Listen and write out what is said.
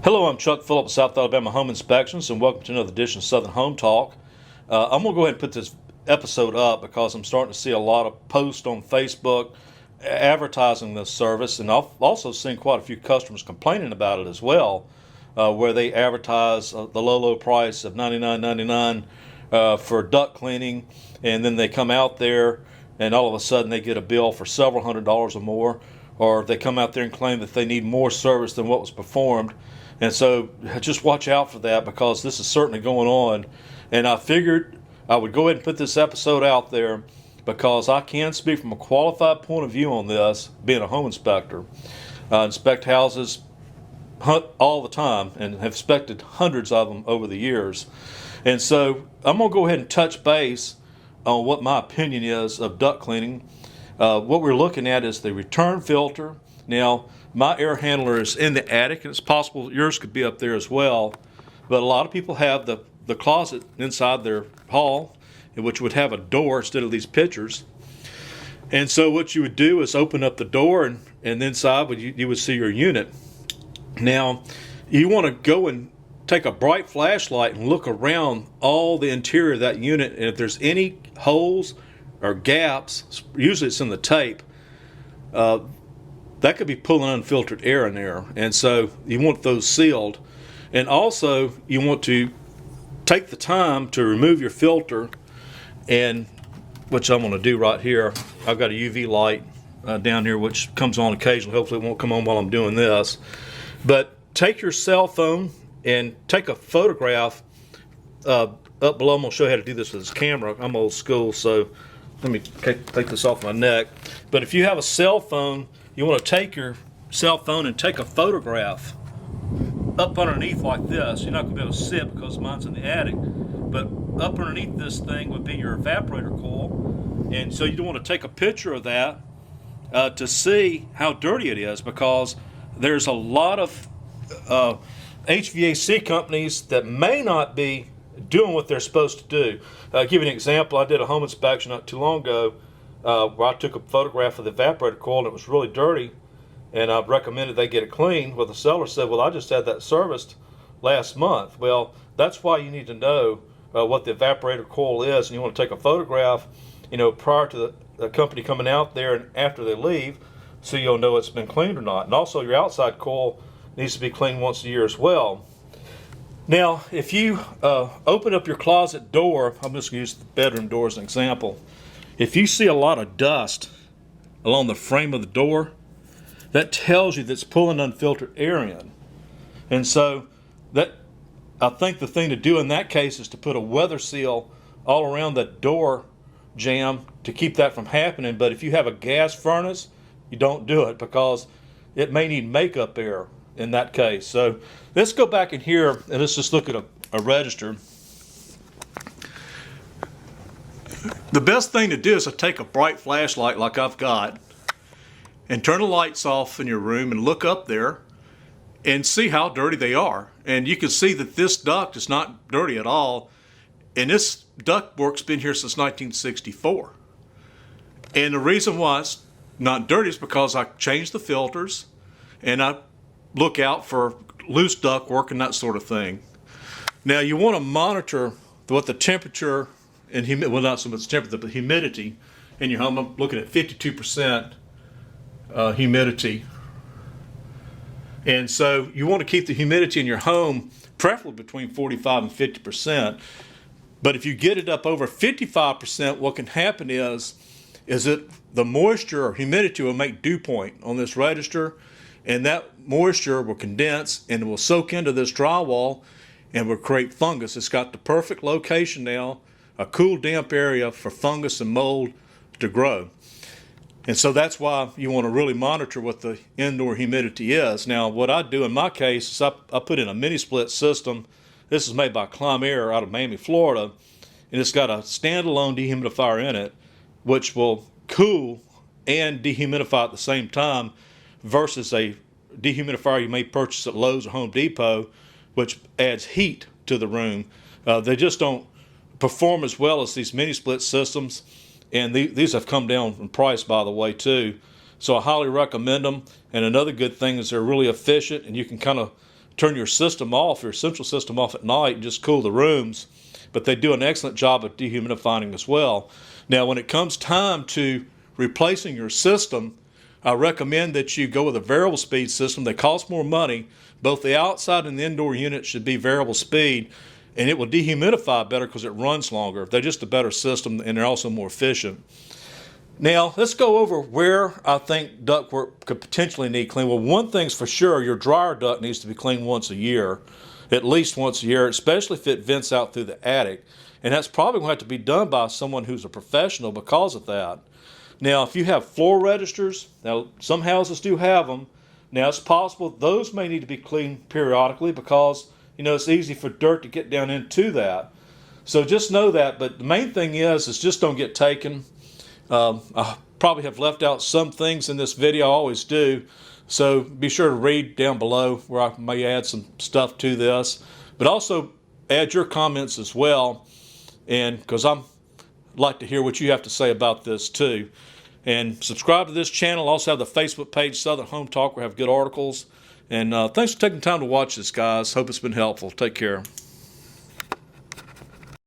Hello, I'm Chuck Phillips, South Alabama Home Inspections, and welcome to another edition of Southern Home Talk. I'm going to go ahead and put this episode up because I'm starting to see a lot of posts on Facebook advertising this service, and I've also seen quite a few customers complaining about it as well, where they advertise the low price of $99.99 for duct cleaning, and then they come out there and all of a sudden they get a bill for several $100s or more, or they come out there and claim that they need more service than what was performed. And so just watch out for that, because this is certainly going on. And I figured I would go ahead and put this episode out there because I can speak from a qualified point of view on this, being a home inspector. I inspect houses all the time and have inspected hundreds of them over the years. And so I'm going to go ahead and touch base on what my opinion is of duct cleaning. What we're looking at is the return filter. Now, my air handler is in the attic, and it's possible yours could be up there as well. But a lot of people have the closet inside their hall, which would have a door instead of these pictures. And so what you would do is open up the door, and inside you would see your unit. Now, you want to go and take a bright flashlight and look around all the interior of that unit, and if there's any holes or gaps, usually it's in the tape, that could be pulling unfiltered air in there, and so you want those sealed. And also you want to take the time to remove your filter, and which I'm going to do right here. I've got a UV light down here which comes on occasionally. Hopefully it won't come on while I'm doing this. But take your cell phone and take a photograph up below. I'm going to show you how to do this with this camera. I'm old school, so let me take this off my neck. But if you have a cell phone, you want to take your cell phone and take a photograph up underneath like this. You're not going to be able to see it because mine's in the attic, but up underneath this thing would be your evaporator coil. And so you want to take a picture of that to see how dirty it is, because there's a lot of HVAC companies that may not be doing what they're supposed to do. I'll give you an example. I did a home inspection not too long ago where I took a photograph of the evaporator coil, and it was really dirty, and I recommended they get it cleaned. Well, the seller said, well, I just had that serviced last month. Well, that's why you need to know what the evaporator coil is, and you want to take a photograph, prior to the company coming out there and after they leave, so you'll know it's been cleaned or not. And also your outside coil needs to be cleaned once a year as well. Now, if you open up your closet door, I'm just going to use the bedroom door as an example. If you see a lot of dust along the frame of the door, that tells you that it's pulling unfiltered air in. And so I think the thing to do in that case is to put a weather seal all around the door jamb to keep that from happening. But if you have a gas furnace, you don't do it, because it may need makeup air in that case. So let's go back in here and let's just look at a register. The best thing to do is to take a bright flashlight like I've got and turn the lights off in your room and look up there and see how dirty they are. And you can see that this duct is not dirty at all. And this ductwork's been here since 1964. And the reason why it's not dirty is because I changed the filters and I look out for loose ductwork and that sort of thing. Now you want to monitor what the temperature and well, not so much temperature, but humidity in your home. I'm looking at 52% humidity. And so you want to keep the humidity in your home preferably between 45 and 50%. But if you get it up over 55%, what can happen is that the moisture or humidity will make dew point on this register, and that moisture will condense and it will soak into this drywall and will create fungus. It's got the perfect location now, a cool, damp area for fungus and mold to grow. And so that's why you want to really monitor what the indoor humidity is. Now, what I do in my case is I put in a mini split system. This is made by Climb Air out of Miami, Florida, and it's got a standalone dehumidifier in it, which will cool and dehumidify at the same time, versus a dehumidifier you may purchase at Lowe's or Home Depot, which adds heat to the room. They just don't perform as well as these mini split systems, and these have come down in price, by the way, too. So I highly recommend them. And another good thing is they're really efficient, and you can kind of turn your system off, your central system off at night, and just cool the rooms. But they do an excellent job of dehumidifying as well. Now, when it comes time to replacing your system, I recommend that you go with a variable speed system. They cost more money. Both the outside and the indoor units should be variable speed, and it will dehumidify better because it runs longer. They're just a better system, and they're also more efficient. Now, let's go over where I think ductwork could potentially need clean. Well, one thing's for sure, your dryer duct needs to be cleaned once a year, at least once a year, especially if it vents out through the attic. And that's probably going to have to be done by someone who's a professional because of that. Now, if you have floor registers, now some houses do have them. Now, it's possible those may need to be cleaned periodically because, it's easy for dirt to get down into that. So just know that. But the main thing is just don't get taken. I probably have left out some things in this video. I always do. So be sure to read down below where I may add some stuff to this. But also add your comments as well. And because I'd like to hear what you have to say about this too. And subscribe to this channel. Also have the Facebook page, Southern Home Talk, where I have good articles. And thanks for taking the time to watch this, guys. Hope it's been helpful. Take care.